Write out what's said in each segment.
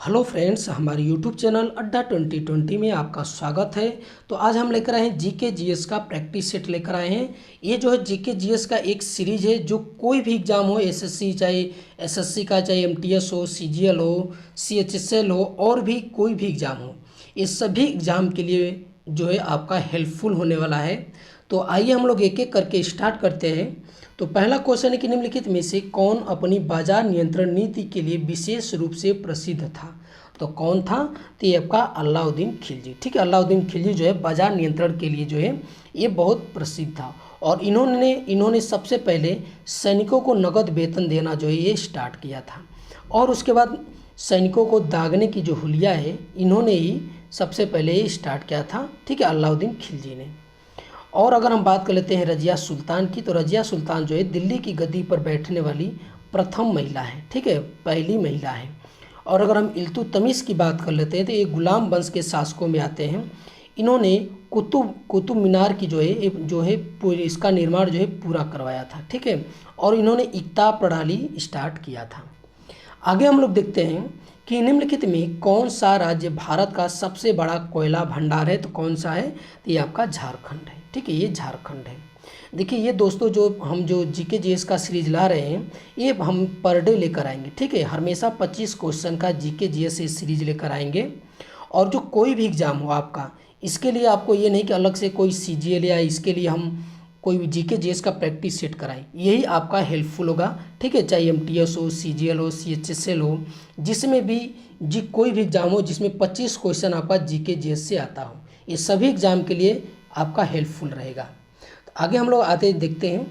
Hello friends, हमारे YouTube channel अड्डा 2020 में आपका स्वागत है। तो आज हम लेकर आए हैं जीके जीएस का प्रैक्टिस सेट लेकर आए हैं। ये जो है जीके जीएस का एक सीरीज है जो कोई भी एग्ज़ाम हो, एसएससी चाहे एसएससी का, चाहे एमटीएस हो, सीजीएल हो, सीएचएसएल हो, और भी कोई भी एग्ज़ाम हो, ये सभी एग्ज़ाम के लिए जो है आपका हेल्पफुल होने वाला है। तो आइए हम लोग एक एक करके स्टार्ट करते हैं। तो पहला क्वेश्चन है कि निम्नलिखित में से कौन अपनी बाजार नियंत्रण नीति के लिए विशेष रूप से प्रसिद्ध था। तो कौन था? तो ये आपका अलाउद्दीन खिलजी। ठीक है, अलाउद्दीन खिलजी जो है बाजार नियंत्रण के लिए जो है ये बहुत प्रसिद्ध था। और इन्होंने सबसे पहले सैनिकों को नगद वेतन देना जो है ये स्टार्ट किया था। और उसके बाद सैनिकों को दागने की जो हुलिया है, इन्होंने ही सबसे पहले ये स्टार्ट किया था। ठीक है, अलाउद्दीन खिलजी ने। और अगर हम बात कर लेते हैं रजिया सुल्तान की, तो रजिया सुल्तान जो है दिल्ली की गद्दी पर बैठने वाली प्रथम महिला है। ठीक है, पहली महिला है। और अगर हम इल्तुतमिश की बात कर लेते हैं तो ये गुलाम वंश के शासकों में आते हैं। इन्होंने कुतुब मीनार की जो है इसका निर्माण जो है पूरा करवाया था। ठीक है, और इन्होंने इक्ता प्रणाली स्टार्ट किया था। आगे हम लोग देखते हैं कि निम्नलिखित में कौन सा राज्य भारत का सबसे बड़ा कोयला भंडार है। तो कौन सा है? तो ये आपका झारखंड है। ठीक है, ये झारखंड है। देखिए ये दोस्तों, जो जीके जीएस का सीरीज ला रहे हैं, ये हम पर डे लेकर आएंगे। ठीक है, हमेशा 25 क्वेश्चन का जीके जीएस से सीरीज लेकर आएंगे। और जो कोई भी एग्ज़ाम हो आपका, इसके लिए आपको ये नहीं कि अलग से कोई सीजीएल या इसके लिए हम कोई भी जीके जीएस का प्रैक्टिस सेट कराएं, यही आपका हेल्पफुल होगा। ठीक है, चाहे एमटीएस हो, सीजीएल हो, सीएचएसएल हो, जिसमें भी कोई भी एग्ज़ाम हो जिसमें 25 क्वेश्चन आपका जीके जीएस से आता हो, ये सभी एग्ज़ाम के लिए आपका हेल्पफुल रहेगा। तो आगे हम लोग आते देखते हैं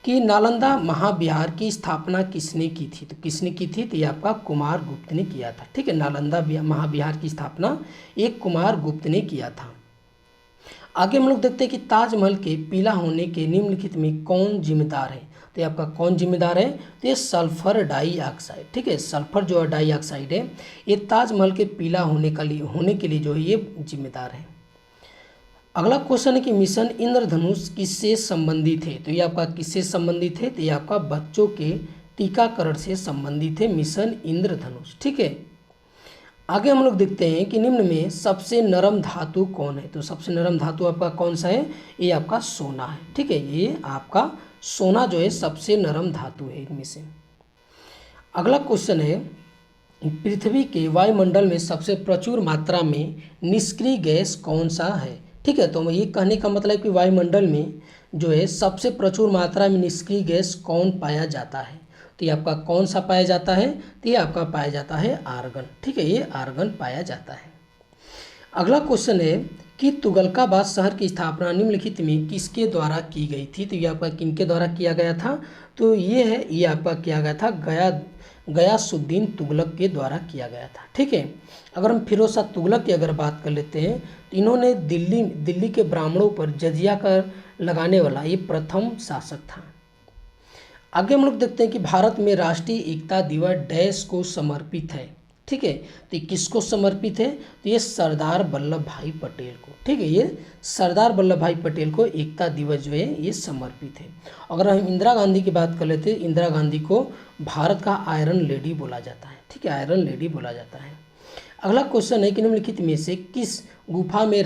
कि नालंदा महाविहार की स्थापना किसने की थी। तो किसने की थी? तो ये आपका कुमार गुप्त ने किया था। ठीक है, नालंदा महाविहार की स्थापना एक कुमार गुप्त ने किया था। आगे हम लोग देखते हैं कि ताजमहल के पीला होने के निम्नलिखित में कौन जिम्मेदार है। तो ये आपका कौन जिम्मेदार है? तो ये सल्फर डाइऑक्साइड। ठीक है, सल्फर जो है डाइऑक्साइड है, ये ताजमहल के पीला होने के लिए जो है ये जिम्मेदार है। अगला क्वेश्चन है कि मिशन इंद्रधनुष किससे संबंधित है। तो ये आपका किससे संबंधित है? तो ये आपका बच्चों के टीकाकरण से संबंधित है मिशन इंद्रधनुष। ठीक है, आगे हम लोग देखते हैं कि निम्न में सबसे नरम धातु कौन है। तो सबसे नरम धातु आपका कौन सा है? ये आपका सोना है। ठीक है, ये आपका सोना जो है सबसे नरम धातु है इनमें से। अगला क्वेश्चन है, पृथ्वी के वायुमंडल में सबसे प्रचुर मात्रा में निष्क्रिय गैस कौन सा है। ठीक है, तो ये कहने का मतलब कि वायुमंडल में जो है सबसे प्रचुर मात्रा में निष्क्रिय गैस कौन पाया जाता है। तो ये आपका कौन सा पाया जाता है? तो ये आपका पाया जाता है आर्गन। ठीक है, ये आर्गन पाया जाता है। अगला क्वेश्चन है कि तुगलकाबाद शहर की स्थापना निम्नलिखित में किसके द्वारा की गई थी। तो ये आपका किनके द्वारा किया गया था? तो ये आपका किया गया था गयासुद्दीन तुगलक के द्वारा किया गया था। ठीक है, अगर हम फिरोज शाह तुगलक की अगर बात कर लेते हैं तो इन्होंने दिल्ली के ब्राह्मणों पर जजिया कर लगाने वाला ये प्रथम शासक था। आगे हम लोग देखते हैं कि भारत में राष्ट्रीय एकता दिवस डैश को समर्पित है। ठीक है, तो ये किसको समर्पित है? तो ये सरदार वल्लभ भाई पटेल को। ठीक है, ये सरदार वल्लभ भाई पटेल को एकता दिवस जो है ये समर्पित है। अगर हम इंदिरा गांधी की बात कर लेते हैं, इंदिरा गांधी को भारत का आयरन लेडी बोला जाता है। ठीक है, आयरन लेडी बोला जाता है। अगला क्वेश्चन है कि निम्नलिखित में से किस गुफा में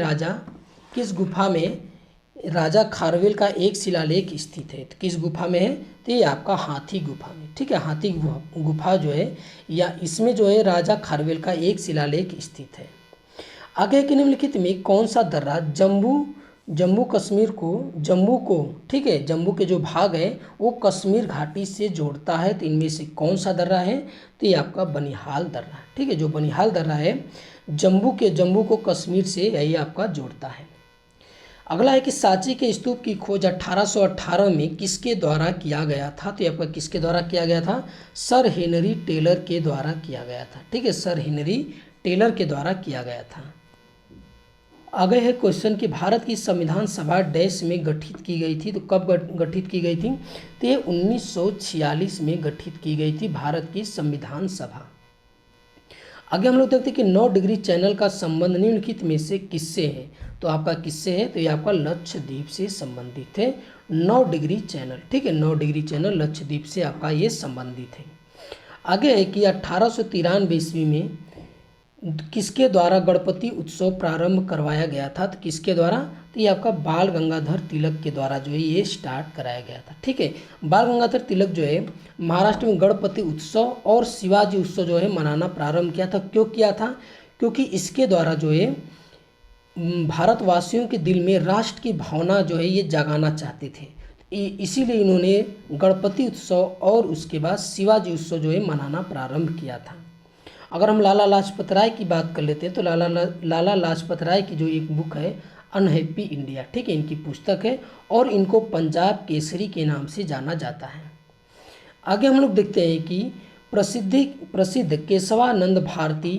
राजा खारवेल का एक शिलालेख स्थित है। तो किस गुफा में है? तो ये आपका हाथी गुफा में। ठीक है, हाथी गुफा जो है या इसमें जो है राजा खारवेल का एक शिलालेख स्थित है। आगे के निम्नलिखित में कौन सा दर्रा जम्मू को ठीक है, जम्मू के जो भाग है वो कश्मीर घाटी से जोड़ता है। तो इनमें से कौन सा दर्रा है? तो ये आपका बनिहाल दर्रा। ठीक है, जो बनिहाल दर्रा है जम्मू को कश्मीर से यही आपका जोड़ता है। अगला है कि सांची के स्तूप की खोज 1818 में किसके द्वारा किया गया था। तो ये आपका किसके द्वारा किया गया था? सर हेनरी टेलर के द्वारा किया गया था। ठीक है, सर हेनरी टेलर के द्वारा किया गया था। आगे है क्वेश्चन कि भारत की संविधान सभा डैश में गठित की गई थी। तो कब गठित की गई थी? तो ये 1946 में गठित की गई थी भारत की संविधान सभा। आगे हम लोग देखते हैं कि 9 डिग्री चैनल का संबंध निम्नलिखित में से किससे है। तो आपका किससे है? तो ये आपका लक्षद्वीप से संबंधित है 9 डिग्री चैनल। ठीक है, 9 डिग्री चैनल लक्षद्वीप से आपका ये संबंधित है। आगे है कि 1893 ईस्वी में किसके द्वारा गणपति उत्सव प्रारंभ करवाया गया था? तो किसके द्वारा? तो ये आपका बाल गंगाधर तिलक के द्वारा जो है ये स्टार्ट कराया गया था। ठीक है, बाल गंगाधर तिलक जो है महाराष्ट्र में गणपति उत्सव और शिवाजी उत्सव जो है मनाना प्रारंभ किया था। क्यों किया था? क्योंकि इसके द्वारा जो है भारतवासियों के दिल में राष्ट्र की भावना जो है ये जगाना चाहते थे। इसीलिए इन्होंने गणपति उत्सव और उसके बाद शिवाजी उत्सव जो है मनाना प्रारंभ किया था। अगर हम लाला लाजपत राय की बात कर लेते हैं तो लाला लाजपत राय की जो एक बुक है अनहैप्पी इंडिया, ठीक है, इनकी पुस्तक है और इनको पंजाब केसरी के नाम से जाना जाता है। आगे हम लोग देखते हैं कि प्रसिद्ध केशवानंद भारती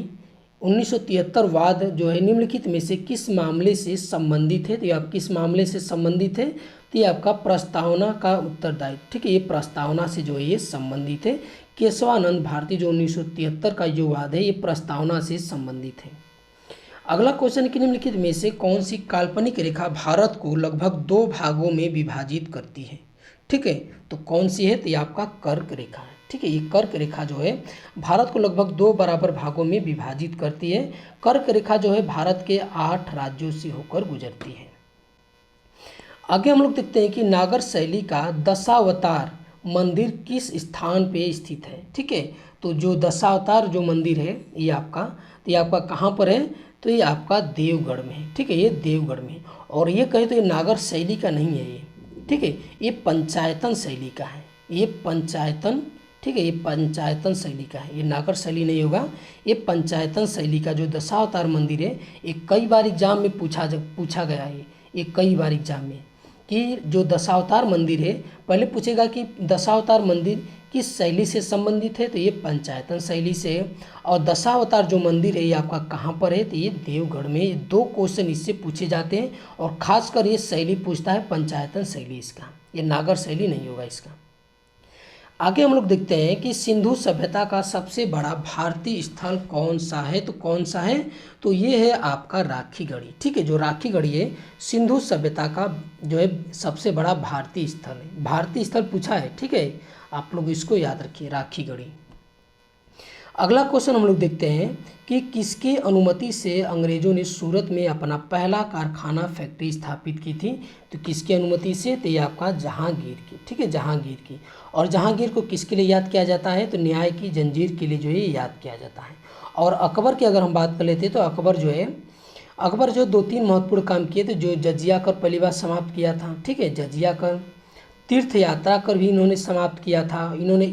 1973 वाद जो है निम्नलिखित में से किस मामले से संबंधित है? तो ये आप किस मामले से संबंधित है? तो ये आपका प्रस्तावना का उत्तरदायित्व, ठीक है, ये प्रस्तावना से जो है ये संबंधित है। केशवानंद भारती जो 1973 का जो वाद है ये प्रस्तावना से संबंधित है। अगला क्वेश्चन कि निम्नलिखित में से कौन सी काल्पनिक रेखा भारत को लगभग 2 भागों में विभाजित करती है? ठीक है, तो कौन सी है? तो ये आपका कर्क रेखा है। ठीक है, ये कर्क रेखा जो है भारत को लगभग 2 बराबर भागों में विभाजित करती है। कर्क रेखा जो है भारत के 8 राज्यों से होकर गुजरती है। आगे हम लोग देखते हैं कि नागर शैली का दशावतार मंदिर किस स्थान पे स्थित है? ठीक है, तो जो दशावतार जो मंदिर है ये आपका कहाँ पर है? तो ये आपका देवगढ़ में है। ठीक है, ये देवगढ़ में है। और ये कहे तो ये नागर शैली का नहीं है ये, ठीक है, ये पंचायतन शैली का है। ये पंचायतन, ठीक है, ये पंचायतन शैली का है, ये नागर शैली नहीं होगा। ये पंचायतन शैली का जो दशावतार मंदिर है ये कई बार एग्जाम में पूछा गया है। ये कई बार एग्जाम में कि जो दशावतार मंदिर है पहले पूछेगा कि दशावतार मंदिर किस शैली से संबंधित है? तो ये पंचायतन शैली से है। और दशावतार जो मंदिर है ये आपका कहाँ पर है? तो ये देवगढ़ में। ये 2 क्वेश्चन इससे पूछे जाते हैं और खासकर ये शैली पूछता है पंचायतन शैली इसका, ये नागर शैली नहीं होगा इसका। आगे हम लोग देखते हैं कि सिंधु सभ्यता का सबसे बड़ा भारतीय स्थल कौन सा है? तो कौन सा है? तो ये है आपका राखीगढ़ी। ठीक है, जो राखीगढ़ी है सिंधु सभ्यता का जो है सबसे बड़ा भारतीय स्थल है। भारतीय स्थल पूछा है, ठीक है, आप लोग इसको याद रखिए, राखीगढ़ी। अगला क्वेश्चन हम लोग देखते हैं कि किसकी अनुमति से अंग्रेजों ने सूरत में अपना पहला कारखाना फैक्ट्री स्थापित की थी? तो किसकी अनुमति से? तो ये आपका जहांगीर की। ठीक है, जहांगीर की। और जहांगीर को किसके लिए याद किया जाता है? तो न्याय की जंजीर के लिए जो है याद किया जाता है। और अकबर की अगर हम बात कर लेते हैं तो अकबर जो 2-3 महत्वपूर्ण काम किए थे। जो जजिया कर पहली बार समाप्त किया था, ठीक है, जजिया कर। तीर्थ यात्रा कर भी इन्होंने समाप्त किया था। इन्होंने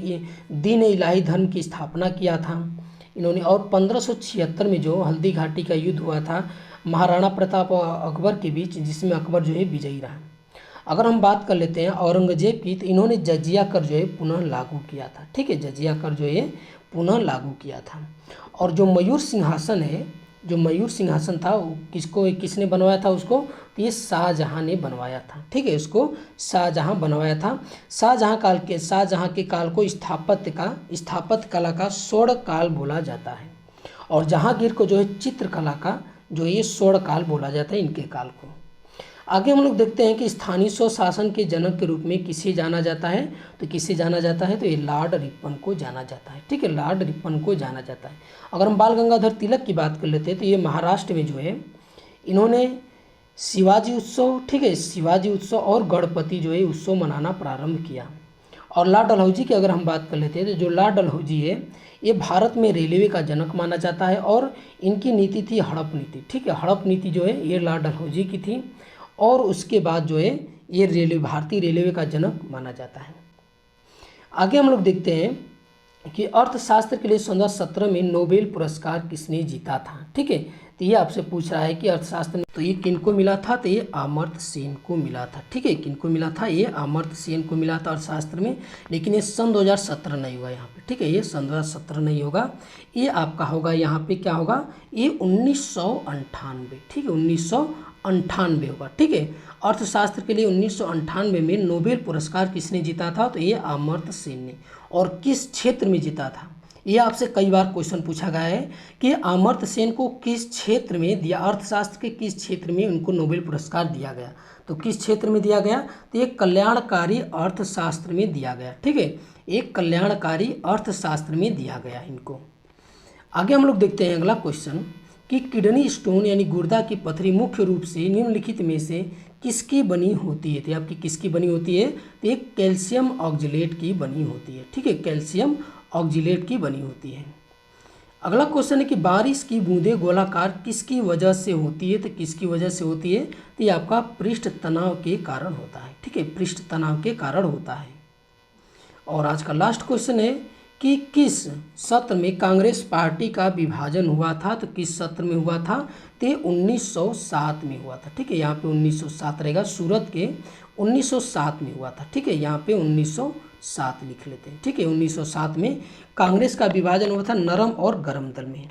दीन इलाही धर्म की स्थापना किया था इन्होंने। और 1576 में जो हल्दी घाटी का युद्ध हुआ था महाराणा प्रताप और अकबर के बीच, जिसमें अकबर जो है विजयी रहा। अगर हम बात कर लेते हैं औरंगजेब की, तो इन्होंने जजिया कर जो है पुनः लागू किया था। ठीक है, जजिया कर जो है पुनः लागू किया था। और जो मयूर सिंहासन है, जो मयूर सिंहासन था किसने बनवाया था उसको? तो ये शाहजहां ने बनवाया था। ठीक है, इसको शाहजहां बनवाया था। शाहजहां के काल को स्थापत्य कला का स्वर्ण काल बोला जाता है। और जहांगीर को जो है चित्रकला का जो ये स्वर्ण काल बोला जाता है, इनके काल को। आगे हम लोग देखते हैं कि स्थानीय स्वशासन के जनक के रूप में किसे जाना जाता है? तो किसे जाना जाता है? तो ये लॉर्ड रिपन को जाना जाता है। ठीक है, लॉर्ड रिपन को जाना जाता है। अगर हम बाल गंगाधर तिलक की बात कर लेते हैं तो ये महाराष्ट्र में जो है इन्होंने शिवाजी उत्सव, ठीक है, शिवाजी उत्सव और गणपति जो है उत्सव मनाना प्रारंभ किया। और लॉर्ड डलहौजी की अगर हम बात कर लेते हैं तो जो लॉर्ड डलहौजी है ये भारत में रेलवे का जनक माना जाता है। और इनकी नीति थी हड़प नीति। ठीक है, हड़प नीति जो है ये लॉर्ड डलहौजी की थी। और उसके बाद जो है ये भारतीय रेलवे का जनक माना जाता है। आगे हम लोग देखते हैं कि अर्थशास्त्र के लिए 2017 में नोबेल पुरस्कार किसने जीता था? ठीक है, तो ये आपसे पूछ रहा है कि अर्थशास्त्र में तो ये किनको मिला था? तो ये अमर्त्य सेन को मिला था। ठीक है, किनको मिला था? ये अमर्त्य सेन को मिला था अर्थशास्त्र में। लेकिन ये सन 2017 नहीं होगा यहाँ पे। ठीक है, ये सन 2017 नहीं होगा, ये आपका होगा यहाँ पे क्या होगा? ये 1998। ठीक है, 1998 होगा। ठीक है, अर्थशास्त्र के लिए 1998 में नोबेल पुरस्कार किसने जीता था? तो ये अमर्त्य सेन ने। और किस क्षेत्र में जीता था? ये आपसे कई बार क्वेश्चन पूछा गया है कि अमर्त्य सेन को किस क्षेत्र में दिया, अर्थशास्त्र के किस क्षेत्र में उनको नोबेल पुरस्कार दिया गया? तो किस क्षेत्र में दिया गया? तो ये कल्याणकारी अर्थशास्त्र में दिया गया। ठीक है, एक कल्याणकारी अर्थशास्त्र में दिया गया इनको। आगे हम लोग देखते हैं अगला क्वेश्चन कि किडनी स्टोन यानी गुर्दा की पथरी मुख्य रूप से निम्नलिखित में से किसकी बनी होती है। तो आपकी किसकी बनी होती है, तो एक कैल्शियम ऑक्जिलेट की बनी होती है। ठीक है, कैल्शियम ऑक्जिलेट की बनी होती है। अगला क्वेश्चन है कि बारिश की बूंदें गोलाकार किसकी वजह से होती है। तो किसकी वजह से होती है, तो ये आपका पृष्ठ तनाव के कारण होता है। ठीक है, पृष्ठ तनाव के कारण होता है। और आज का लास्ट क्वेश्चन है कि किस सत्र में कांग्रेस पार्टी का विभाजन हुआ था। तो किस सत्र में हुआ था, तो 1907 में हुआ था। ठीक है, यहाँ पे 1907 रहेगा, सूरत के 1907 में हुआ था। ठीक है, यहाँ पे 1907 लिख लेते हैं। ठीक है, 1907 में कांग्रेस का विभाजन हुआ था नरम और गरम दल में।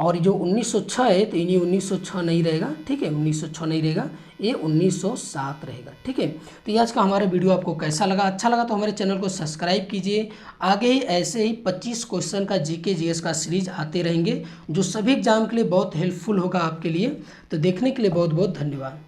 और जो 1906 है तो ये 1906 नहीं रहेगा। ठीक है, 1906 नहीं रहेगा, ये 1907 रहेगा। ठीक है, तो ये आज का हमारा वीडियो आपको कैसा लगा, अच्छा लगा तो हमारे चैनल को सब्सक्राइब कीजिए। आगे ही ऐसे ही 25 क्वेश्चन का जीके जीएस का सीरीज आते रहेंगे जो सभी एग्जाम के लिए बहुत हेल्पफुल होगा आपके लिए। तो देखने के लिए बहुत बहुत धन्यवाद।